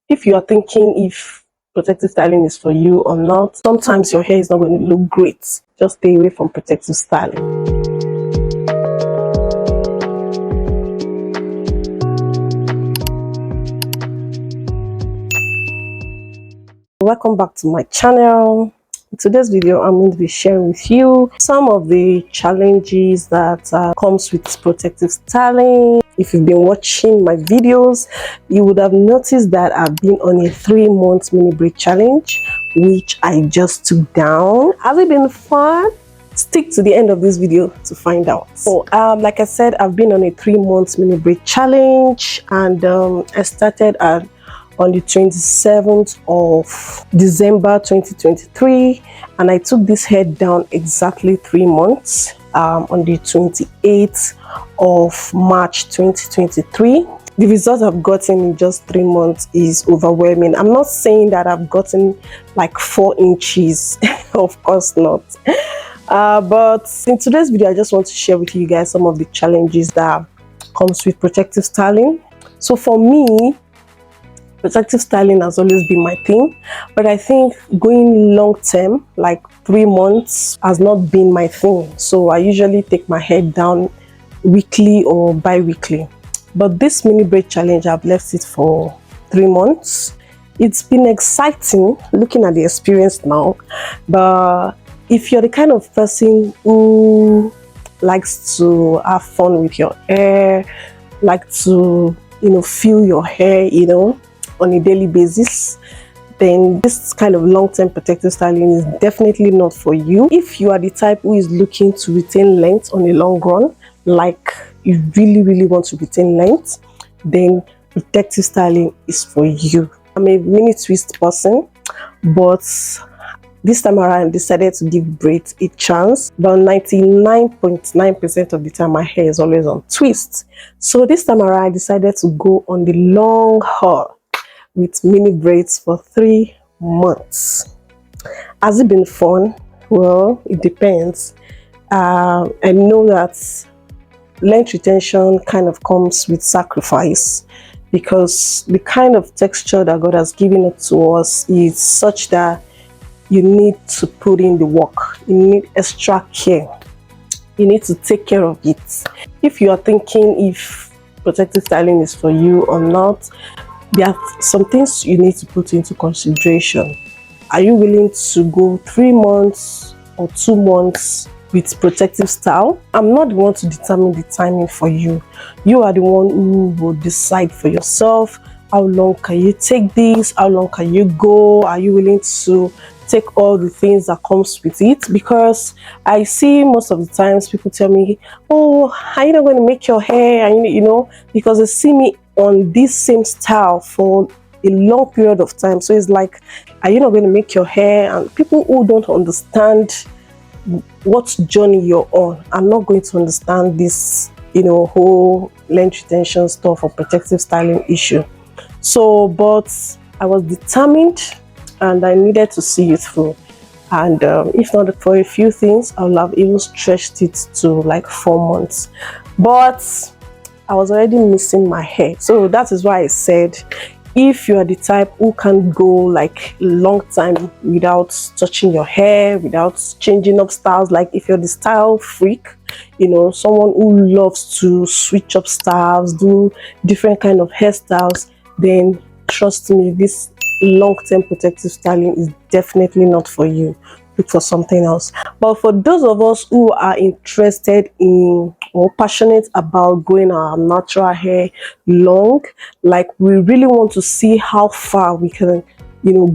If you are thinking if protective styling is for you or not, sometimes your hair is not going to look great. Just stay away from protective styling. Welcome back to my channel. In today's video, I'm going to be sharing with you some of the challenges that comes with protective styling. If you've been watching my videos, you would have noticed that I've been on a 3-month mini braid challenge, which I just took down. Has it been fun? Stick to the end of this video to find out. So like I said, I've been on a 3-month mini braid challenge, and I started on the 27th of December 2023, and I took this hair down exactly 3 months on the 28th of March 2023. The results I've gotten in just 3 months is overwhelming. I'm not saying that I've gotten like 4 inches, of course not. But in today's video, I just want to share with you guys some of the challenges that comes with protective styling. So for me, protective styling has always been my thing, but I think going long term, like 3 months, has not been my thing. So I usually take my hair down weekly or bi-weekly. But this mini braid challenge, I've left it for 3 months. It's been exciting looking at the experience now, but if you're the kind of person who likes to have fun with your hair, like to, feel your hair, on a daily basis, then this kind of long-term protective styling is definitely not for you. If you are the type who is looking to retain length on a long run, like you really want to retain length, then protective styling is for you. I'm a mini twist person, but this time around I decided to give braids a chance. About 99.9% of the time my hair is always on twist. So this time around I decided to go on the long haul with mini braids for 3 months. Has it been fun? Well, it depends. I know that length retention kind of comes with sacrifice, because the kind of texture that God has given it to us is such that you need to put in the work. You need extra care. You need to take care of it. If you are thinking if protective styling is for you or not, there are some things you need to put into consideration. Are you willing to go 3 months or 2 months with protective style? I'm not the one to determine the timing for you. You are the one who will decide for yourself. How long can you take this? How long can you go? Are you willing to take all the things that comes with it? Because I see most of the times people tell me, oh, are you not going to make your hair? And because they see me on this same style for a long period of time. So it's like, are you not going to make your hair? And people who don't understand what journey you're on are not going to understand this, whole length retention stuff or protective styling issue. So, but I was determined and I needed to see it through. And if not for a few things, I would have even stretched it to like 4 months. But I was already missing my hair. So that is why I said, if you are the type who can go like long time without touching your hair, without changing up styles, like if you're the style freak, someone who loves to switch up styles, do different kind of hairstyles, then trust me, this long-term protective styling is definitely not for you. Look for something else. But for those of us who are interested in or passionate about growing our natural hair long, like we really want to see how far we can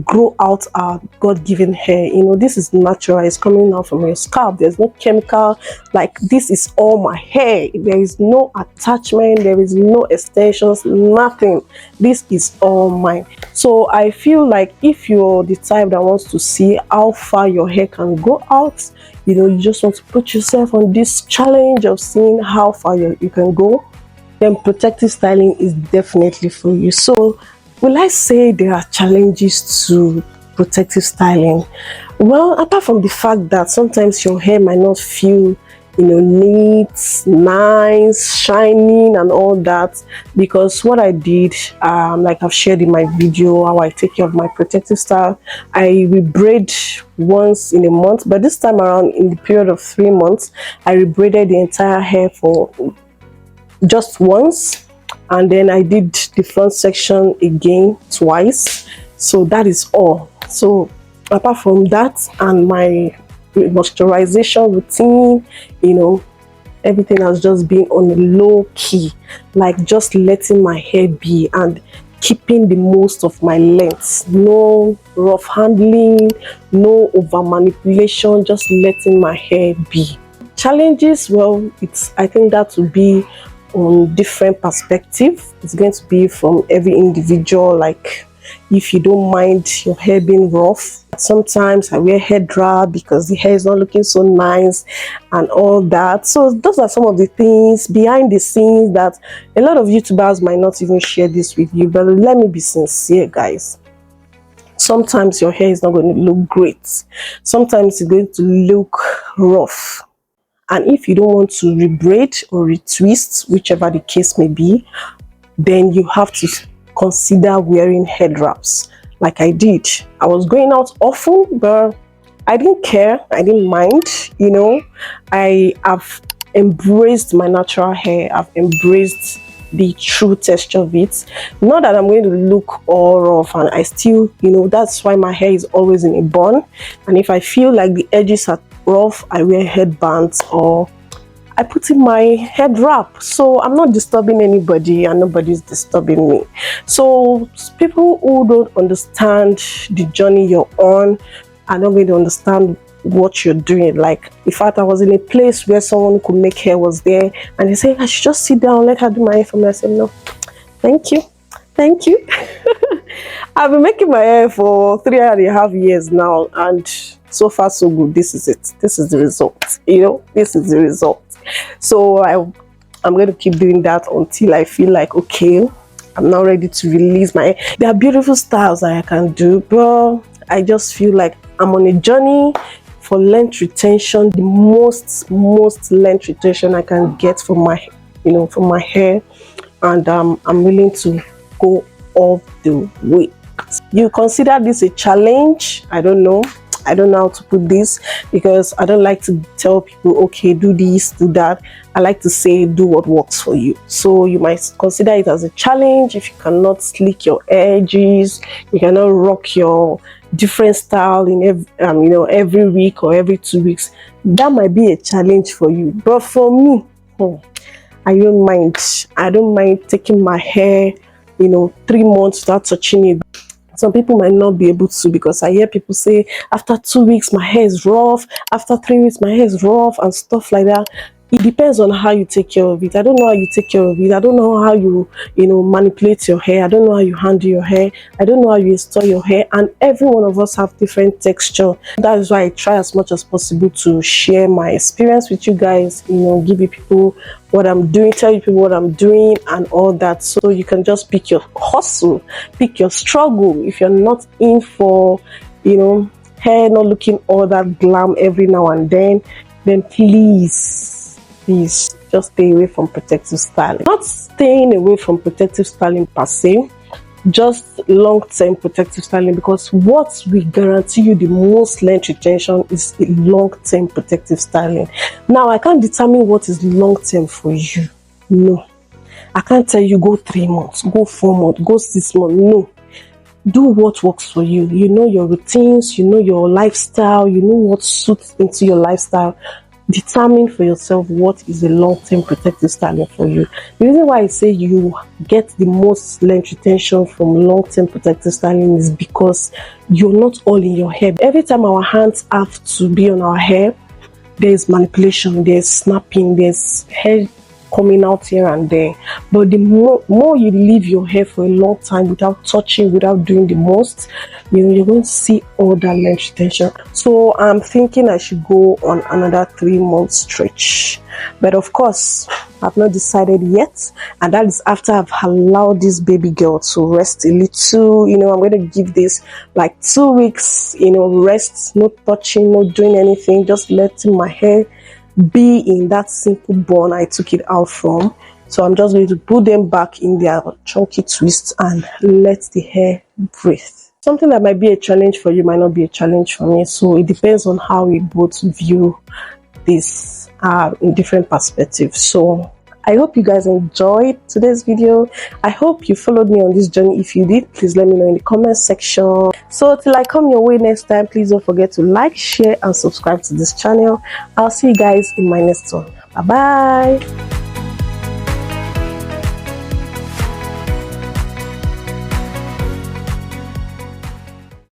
grow out our God-given hair. This is natural. It's coming out from your scalp. There's no chemical. Like, this is all my hair. There is no attachment. There is no extensions, nothing. This is all mine. So I feel like if you're the type that wants to see how far your hair can go out, you just want to put yourself on this challenge of seeing how far you can go, then protective styling is definitely for you. So will I say there are challenges to protective styling? Well, apart from the fact that sometimes your hair might not feel neat, nice, shining and all that. Because what I did, like I've shared in my video how I take care of my protective style, I rebraid once in a month, but this time around in the period of 3 months I rebraided the entire hair for just once, and then I did the front section again twice. So that is all. So apart from that and my moisturization routine, everything has just been on a low key, like just letting my hair be and keeping the most of my length. No rough handling, no over manipulation, just letting my hair be. Challenges, well, I think that will be on different perspective. It's going to be from every individual. Like if you don't mind your hair being rough, sometimes I wear hair dryer because the hair is not looking so nice and all that. So those are some of the things behind the scenes that a lot of YouTubers might not even share this with you. But let me be sincere, guys. Sometimes your hair is not going to look great. Sometimes it's going to look rough. And if you don't want to rebraid or retwist, whichever the case may be, then you have to consider wearing head wraps like I did. I was going out often, but I didn't care. I didn't mind. I have embraced my natural hair. I've embraced the true texture of it. Not that I'm going to look all rough, and I still, that's why my hair is always in a bun. And if I feel like the edges are rough, I wear headbands or I put in my head wrap. So I'm not disturbing anybody and nobody's disturbing me. So people who don't understand the journey you're on are not going to understand what you're doing. Like, in fact, I was in a place where someone who could make hair was there, and they say I should just sit down, let her do my hair for me. I said no, thank you. I've been making my hair for 3.5 years now, and so far so good. This is it. This is the result. This is the result. So I'm going to keep doing that until I feel like, okay, I'm now ready to release my hair. There are beautiful styles that I can do, but I just feel like I'm on a journey for length retention, the most length retention I can get for my for my hair, and I'm willing to go all the way. You consider this a challenge? I don't know how to put this, because I don't like to tell people, okay, do this, do that. I like to say, do what works for you. So you might consider it as a challenge if you cannot slick your edges, you cannot rock your different style in every week or every 2 weeks. That might be a challenge for you. But for me, I don't mind taking my hair 3 months without touching it. Some people might not be able to, because I hear people say after 2 weeks my hair is rough, after 3 weeks my hair is rough and stuff like that. It depends on how you take care of it. I don't know how you take care of it. I don't know how you manipulate your hair. I don't know how you handle your hair. I don't know how you install your hair. And every one of us have different texture. That is why I try as much as possible to share my experience with you guys. Give you people what I'm doing, tell you people what I'm doing and all that. So you can just pick your hustle, pick your struggle. If you're not in for, hair not looking all that glam every now and then please just stay away from protective styling. Not staying away from protective styling per se, just long-term protective styling, because what will guarantee you the most length retention is a long-term protective styling. Now, I can't determine what is long-term for you. No, I can't tell you go 3 months, go 4 months, go 6 months. No, do what works for you. You know your routines, you know your lifestyle, you know what suits into your lifestyle. Determine for yourself what is a long-term protective styling for you. The reason why I say you get the most length retention from long-term protective styling is because you're not all in your hair. Every time our hands have to be on our hair, there's manipulation, there's snapping, there's hair coming out here and there. But the more you leave your hair for a long time without touching, without doing the most, you're going to see all that length retention. So I'm thinking I should go on another 3 month stretch, but of course I've not decided yet, and that is after I've allowed this baby girl to rest a little. I'm going to give this like 2 weeks rest, no touching, no doing anything, just letting my hair be in that simple bun I took it out from. So I'm just going to put them back in their chunky twist and let the hair breathe. Something that might be a challenge for you might not be a challenge for me, so it depends on how we both view this in different perspectives. So I hope you guys enjoyed today's video. I hope you followed me on this journey. If you did, please let me know in the comment section. So till I come your way next time, please don't forget to like, share and subscribe to this channel. I'll see you guys in my next one. Bye bye.